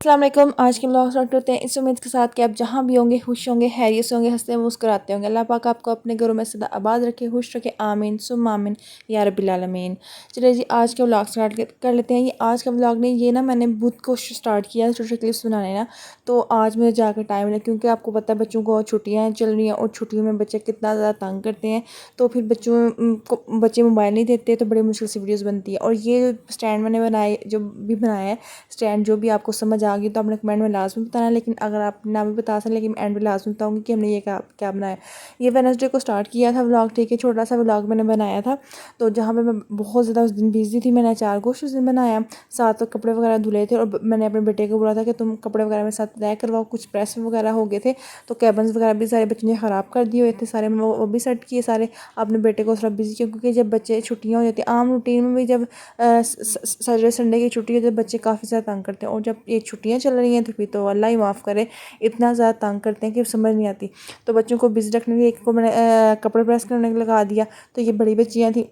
अस्सलाम वालेकुम। आज के ब्लॉग स्टार्ट करते हैं इस उम्मीद के साथ कि आप जहाँ भी होंगे खुश होंगे, हैरियत से होंगे, हंसते मुस्कुराते होंगे। अल्लाह पाक आपको अपने घरों में सदा आबाद रखे, खुश रखे। आमीन सुम आमीन या रब्बिल आलमीन। चलिए जी, आज के ब्लॉग स्टार्ट कर लेते हैं। ये आज का ब्लॉग नहीं, ये ना मैंने बुध को स्टार्ट किया छोटे क्लिप्स बनाने ना। तो आज मुझे जाकर टाइम मिला, क्योंकि आपको पता है बच्चों को छुट्टियाँ चल रही हैं और छुट्टियों में बच्चे कितना ज़्यादा तंग करते हैं। तो फिर बच्चों को बच्चे मोबाइल नहीं देते तो बड़ी मुश्किल से वीडियोज़ बनती है। और ये स्टैंड मैंने बनाए जो भी बनाया है स्टैंड, जो भी आपको समझ आ गई तो आपने कमेंट में लाजमी बताना। लेकिन अगर आप ना भी बता सकें, लेकिन एंड में लाजमी बताऊँगी कि हमने ये क्या क्या बनाया। ये वेडनेसडे को स्टार्ट किया था व्लॉग, ठीक है, छोटा सा व्लॉग मैंने बनाया था। तो जहाँ पे मैं बहुत ज़्यादा उस दिन बिजी थी, मैंने 4 गोश्त उस दिन बनाया, साथ तो कपड़े वगैरह धुले थे। और मैंने अपने बेटे को बोला था कि तुम कपड़े वगैरह मेरे साथ तय करवाओ। कुछ प्रेस वगैरह हो गए थे तो कैबन्स वगैरह भी सारे बच्चों ने ख़राब कर दिए हुए थे सारे। मैं वो भी सेट किए सारे। अपने बेटे को थोड़ा बिजी किया, क्योंकि जब बच्चे छुट्टियाँ हो जाती हैं आम रूटीन में भी, जब सैटरडे संडे की छुट्टी होती है तो बच्चे काफ़ी ज़्यादा तंग करते हैं। और जब ये छुट्टियाँ चल रही हैं तो फिर तो अल्लाह ही माफ़ करे, इतना ज़्यादा तंग करते हैं कि समझ नहीं आती। तो बच्चों को बिजी रखने के लिए एक को मैंने कपड़े प्रेस करने को लगा दिया। तो ये बड़ी बच्चियाँ थी,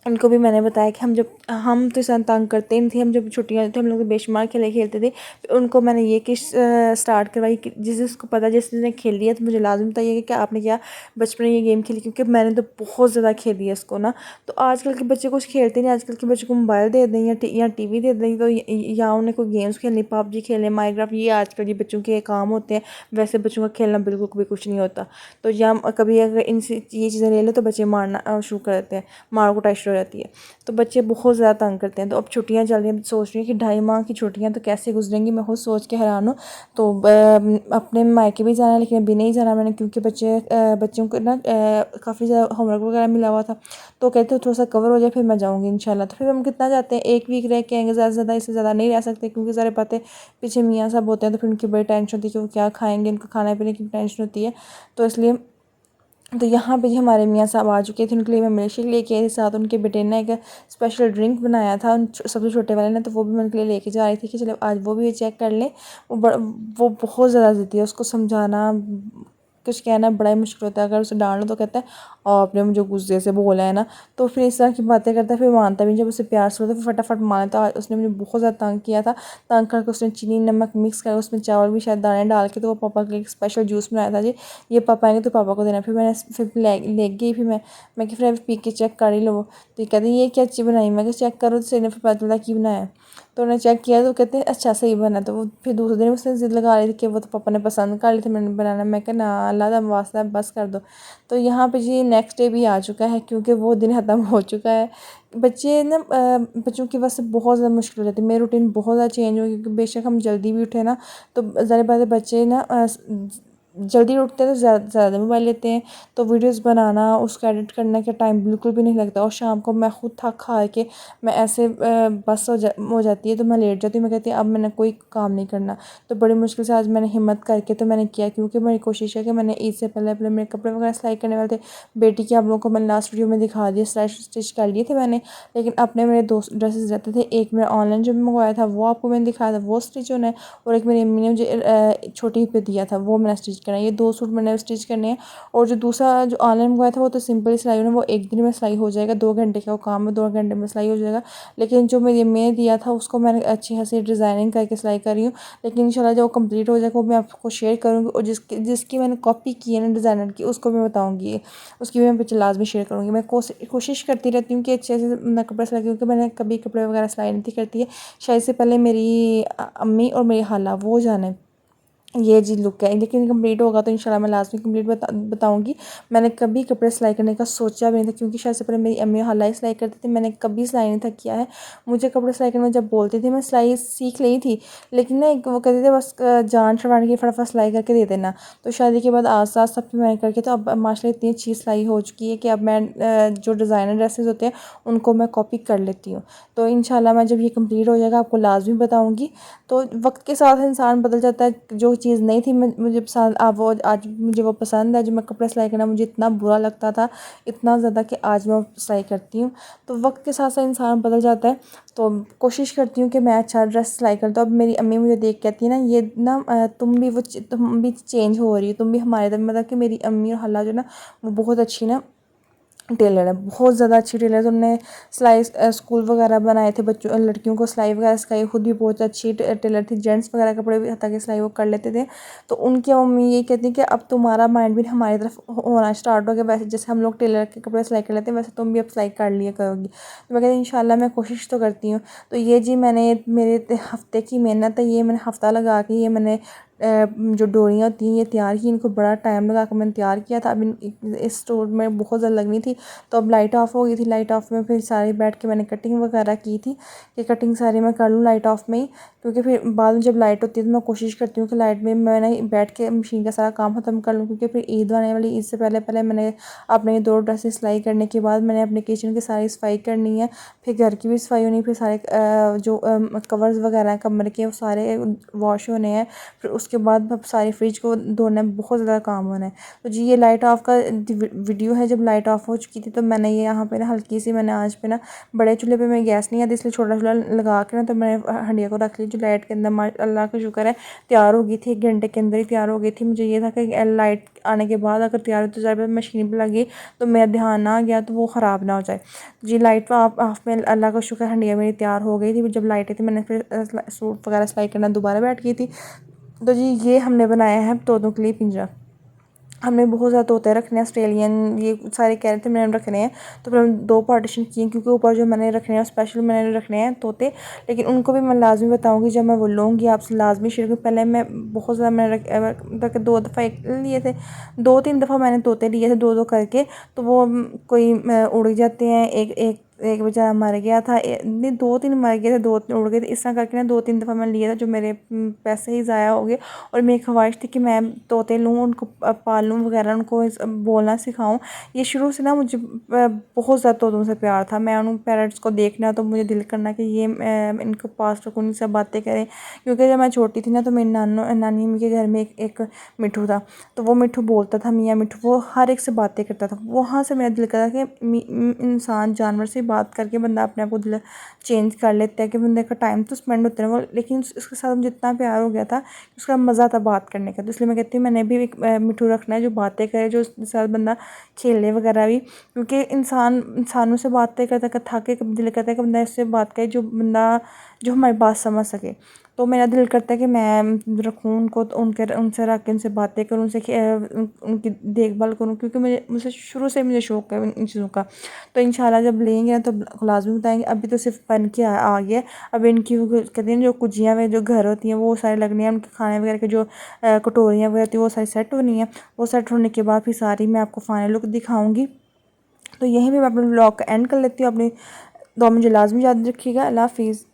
उनको भी मैंने बताया कि हम तो इतना तंग करते ही नहीं थे। हम जब छुट्टियाँ होती थी हम लोग तो बेशुमार खेले खेलते थे। फिर उनको मैंने ये किस स्टार्ट करवाई कि जिसको पता, जिसने खेल लिया तो मुझे लाजम बताइए कि आपने क्या बचपन में ये गेम खेली, क्योंकि मैंने तो बहुत ज़्यादा खेली है इसको ना। तो आजकल के बच्चे कुछ खेलते नहीं। आजकल के बच्चों को मोबाइल दे दें या टीवी दे दें, तो या उन्हें कोई गेम्स खेलनी, पबजी खेलने, माइनक्राफ्ट, ये आजकल ये बच्चों के काम होते हैं। वैसे बच्चों का खेलना बिल्कुल भी कुछ नहीं होता। तो या कभी अगर इनसे ये चीज़ें ले लो तो बच्चे मारना शुरू कर देते हैं, मार कुटाई शुरू हो जाती है। तो बच्चे बहुत ज़्यादा तंग करते हैं। तो अब छुट्टियाँ चल रही हैं, सोच रही हैं कि 2.5 माह की छुट्टियाँ तो कैसे गुजरेंगी, मैं खुद सोच के हैरान हूँ। तो अपने मायके भी जाना है, लेकिन अभी नहीं जाना मैंने, क्योंकि बच्चों को ना काफ़ी ज़्यादा होमवर्क वगैरह मिला हुआ था। तो कहते हो थोड़ा सा कवर हो जाए फिर मैं जाऊँगी इंशाल्लाह। तो फिर हम कितना जाते हैं, 1 वीक रह के आएंगे, ज़्यादा से ज़्यादा, इससे ज़्यादा नहीं रह सकते, क्योंकि सारे पते पीछे मियाँ सब होते हैं। तो फिर उनकी बड़ी टेंशन होती है कि वो क्या खाएंगे, उनको खाने पीने की टेंशन होती है। तो इसलिए तो यहाँ पे जी हमारे मियाँ साहब आ चुके थे, उनके लिए मैं मिल्क शेक लेके आई थी, साथ उनके बेटे ने एक स्पेशल ड्रिंक बनाया था सबसे छोटे वाले ने। तो वो भी मैं उनके लिए लेके जा रही थी कि चलो आज वो भी चेक कर लें। वो बहुत ज़्यादा ज़िद्दी है, उसको समझाना कुछ कहना बड़ा ही मुश्किल होता है। अगर उसे डांट लो तो कहता है आपने मुझे गुस्से से बोला है ना। तो फिर इस तरह की बातें करता है, फिर मानता भी नहीं। जब उसे प्यार से बोलता है फिर फटाफट मानता है। उसने मुझे बहुत ज़्यादा तंग किया था। तंग करके उसने चीनी नमक मिक्स कर उसमें चावल भी शायद दाने डाल के, तो वो पापा के लिए एक स्पेशल जूस बनाया था जी, ये पापा आएंगे तो पापा को देना। फिर मैंने फिर ले गई, फिर मैं कि फिर पी के चेक कर ही लो। तो ये कहते हैं ये क्या चीज़ बनाई, मैं चेक करो तो सही ने, फिर पता चला कि बनाया। तो उन्होंने चेक किया तो कहते हैं अच्छा सही बना। तो वो फिर दूसरे दिन उसने ज़िद लगा रही थी कि वो तो पापा ने पसंद कर ली थी मैंने बनाना। मैं कहा ना अल्लाह का वास्ता है बस कर दो। तो यहाँ पे जी नेक्स्ट डे भी आ चुका है, क्योंकि वो दिन ख़त्म हो चुका है। बच्चे ना बच्चों की वजह से बहुत ज़्यादा मुश्किल हो जाती है। मेरी रूटीन बहुत ज़्यादा चेंज हो, क्योंकि बेशक हम जल्दी भी उठे ना, तो ज़ाहिर बात है बच्चे ना जल्दी उठते हैं तो ज़्यादा मोबाइल लेते हैं। तो वीडियोस बनाना, उसका एडिट करने का टाइम बिल्कुल भी नहीं लगता। और शाम को मैं खुद थक हार के मैं ऐसे बस हो जाती है तो मैं लेट जाती हूँ। मैं कहती हूँ अब मैंने कोई काम नहीं करना। तो बड़ी मुश्किल से आज मैंने हिम्मत करके तो मैंने किया, क्योंकि मेरी कोशिश है कि मैंने ईद से पहले पहले मेरे कपड़े वगैरह सिलाई करने वाले थे। बेटी के आप लोगों को मैंने लास्ट वीडियो में दिखा दिया, सिलाई स्टिच कर लिए थे मैंने। लेकिन अपने मेरे 2 ड्रेसेस रहते थे, एक मेरा ऑनलाइन जो मंगवाया था वो आपको मैंने दिखाया था, वो स्टिच होना है। और एक मेरी अम्मी ने मुझे छोटी पे दिया था, वो मैंने स्टिच करना है। ये 2 सूट मैंने स्टिच करने हैं। और जो दूसरा जो ऑनलाइन मंगवाया था वो तो सिंपल सिलाई होना, वो 1 दिन में सिलाई हो जाएगा, 2 घंटे का वो काम है, 2 घंटे में सिलाई हो जाएगा। लेकिन जो मेरी अम्मी ने दिया था उसको मैंने अच्छी खासी डिज़ाइनिंग करके सिलाई करी हूँ। लेकिन इंशाल्लाह जब वो कंप्लीट हो जाएगा वो मैं आपको शेयर करूँगी। और जिसकी मैंने कॉपी की है ना डिज़ाइनर की, उसको मैं बताऊँगी, उसकी भी मैं पिक्चर लाजमी शेयर करूँगी। मैं कोशिश करती रहती हूँ कि अच्छे से मैं कपड़े सिलाई, क्योंकि मैंने कभी कपड़े वगैरह सिलाई नहीं थी करती है। शायद से पहले मेरी अम्मी और मेरी खाला वो जाने ये जी लुक है। लेकिन कंप्लीट होगा तो इंशाल्लाह मैं लास्ट में कंप्लीट बताऊंगी। मैंने कभी कपड़े सिलाई करने का सोचा भी नहीं था, क्योंकि शायद से पहले मेरी अम्मी और खाला सिलाई करती थी, मैंने कभी सिलाई नहीं था किया है। मुझे कपड़े सिलाई करना जब बोलती थी मैं सिलाई सीख ली थी, लेकिन ना वो कहते थे बस जान छुड़वाने की फटाफट सिलाई करके दे देना। तो शादी के बाद आस आस सब मैंने करके, तो अब माशाल्लाह इतनी अच्छी सिलाई हो चुकी है कि अब मैं जो डिज़ाइनर ड्रेसेस होते हैं उनको मैं कॉपी कर लेती हूँ। तो इंशाल्लाह मैं जब ये कंप्लीट हो जाएगा आपको लाजमी बताऊँगी। तो वक्त के साथ इंसान बदल जाता है। जो चीज़ नहीं थी मुझे पसंद, अब वो आज मुझे वो पसंद है। जो मैं कपड़े सिलाई करना मुझे इतना बुरा लगता था, इतना ज़्यादा, कि आज मैं सिलाई करती हूँ। तो वक्त के साथ साथ इंसान बदल जाता है। तो कोशिश करती हूँ कि मैं अच्छा ड्रेस सिलाई कर। तो अब मेरी अम्मी मुझे देख कहती है ना ये ना तुम भी चेंज हो रही हो, तुम भी हमारे तरह, मतलब कि मेरी अम्मी और हल्ला जो ना वो बहुत अच्छी ना टेलर है, बहुत ज़्यादा अच्छी टेलर है। तो उन्होंने सिलाई स्कूल वगैरह बनाए थे, बच्चों लड़कियों को सिलाई वगैरह सिखाई, खुद भी बहुत अच्छी टेलर थी। जेंट्स वगैरह कपड़े भी हत्ता कि सिलाई वो कर लेते थे। तो उनकी मम्मी यही कहती कि अब तुम्हारा माइंड भी हमारी तरफ होना स्टार्ट हो गया, वैसे जैसे हम लोग टेलर के कपड़े सिलाई कर लेते हैं वैसे तुम भी अब सिलाई कर लिया करोगी। तो मैं कहती इंशाल्लाह मैं कोशिश तो करती हूँ। तो ये जी मैंने मेरे हफ्ते की मेहनत है, ये मैंने हफ्ता लगा के ये मैंने जो डोरियाँ होती हैं ये तैयार की, इनको बड़ा टाइम लगा कर मैंने तैयार किया था। अब इस स्टोर में बहुत ज़्यादा लगनी थी, तो अब लाइट ऑफ हो गई थी। लाइट ऑफ में फिर सारी बैठ के मैंने कटिंग वगैरह की थी कि कटिंग सारी मैं कर लूँ लाइट ऑफ में ही, क्योंकि फिर बाद में जब लाइट होती है तो मैं कोशिश करती हूँ कि लाइट में मैंने बैठ के मशीन का सारा काम ख़त्म कर लूँ, क्योंकि फिर ईद आने वाली, ईद से पहले पहले मैंने अपने 2 ड्रेसेस सिलाई करने के बाद मैंने अपने किचन की सारी सफाई करनी है, फिर घर की भी सफाई होनी है, फिर सारे जो कवर्स वगैरह हैं कमरे के वो सारे वॉश होने हैं, फिर उसके बाद सारी फ्रिज को धोना है, बहुत ज़्यादा काम होना है। तो जी ये लाइट ऑफ का वीडियो है जब लाइट ऑफ हो चुकी थी। तो मैंने ये यहाँ पे ना हल्की सी मैंने आज पे ना बड़े चूल्हे पे मैं गैस नहीं आती इसलिए छोटा चूल्हा लगा के ना तो मैंने हंडिया को रख ली जो लाइट के अंदर, अल्लाह का शुक्र है तैयार हो गई थी, 1 घंटे के अंदर ही तैयार हो गई थी। मुझे ये था कि लाइट आने के बाद अगर तैयार हो तो ज़्यादा मशीन पर लगी तो मेरा ध्यान ना गया तो वो ख़राब ना हो जाए। जी लाइट ऑफ में अल्लाह का शुक्र हंडिया मेरी तैयार हो गई थी। जब लाइट आई थी मैंने फिर सूट वगैरह सिलाई करना दोबारा बैठ गई थी। तो जी ये हमने बनाया है तोतों के लिए पिंजरा। हमने बहुत ज़्यादा तोते रखने हैं ऑस्ट्रेलियन, ये सारे कह रहे थे मैंने रखने हैं, तो फिर हम 2 पार्टीशन किए, क्योंकि ऊपर जो मैंने रखने हैं स्पेशल मैंने रखने हैं तोते। लेकिन उनको भी मैं लाजमी बताऊंगी जब मैं वो लूँगी आपसे लाजमी शेयर करूँ। पहले मैं बहुत ज़्यादा मैंने तक 2 दफ़ा लिए थे, 2-3 दफ़ा मैंने तोते लिए थे 2-2 करके। तो वो कोई उड़ जाते हैं, एक एक एक बेचारा मर गया था, नहीं 2-3 मर गए थे, 2 उड़ गए थे। इस तरह करके ना 2-3 दफ़ा मैंने लिया था जो मेरे पैसे ही ज़ाया हो गए। और मेरी ख्वाहिश थी कि मैं तोते लूँ, उनको पालूँ वगैरह, उनको बोलना सिखाऊँ। ये शुरू से ना मुझे बहुत ज़्यादा तोतों से प्यार था। मैं उन पैरट्स को देखना तो मुझे दिल करना कि ये इनको पास रखूँ, इनसे बातें करें। क्योंकि जब मैं छोटी थी ना तो मेरी नानी अम्मी के घर में एक मिट्ठू था, तो वो मिट्ठू बोलता था मियाँ मिट्ठू, वो हर एक से बातें करता था। वहाँ से मेरा दिल करता कि इंसान जानवर से बात करके बंदा अपने आप को दिल चेंज कर लेता है, कि बंदे का टाइम तो स्पेंड होता है वो, लेकिन उसके साथ मुझे इतना प्यार हो गया था, उसका मज़ा था बात करने का। तो इसलिए मैं कहती हूँ मैंने भी एक मिट्ठू रखना है जो बातें करे, जो उसके साथ बंदा खेले वगैरह भी, क्योंकि इंसानों से बातें करते करते थक के दिल करता है कि बंदा इससे बात करे जो हमारी बात समझ सके। तो मेरा दिल करता है कि मैं रखूँ उनको, तो उनसे रख के उनसे बातें करूँ, उनकी देखभाल करूँ, क्योंकि मुझे शुरू से मुझे शौक़ है इन चीज़ों का। तो इंशाल्लाह जब लेंगे ना तो लाजमी बताएंगे। अभी तो सिर्फ बन के आ गया। अब इनकी वो कहते हैं जो कुजियाँ में जो घर होती हैं वो सारी लगनी है, उनके खाने वगैरह के जो कटोरियाँ वगैरह होती हैं वो सारी सेट होनी है। वो सेट होने के बाद फिर सारी मैं आपको फाइनल लुक दिखाऊँगी। तो यहीं पर मैं अपने ब्लॉग का एंड कर लेती हूँ। अपनी दुआ मुझे लाजमी याद रखिएगा। अल्लाह हाफिज़।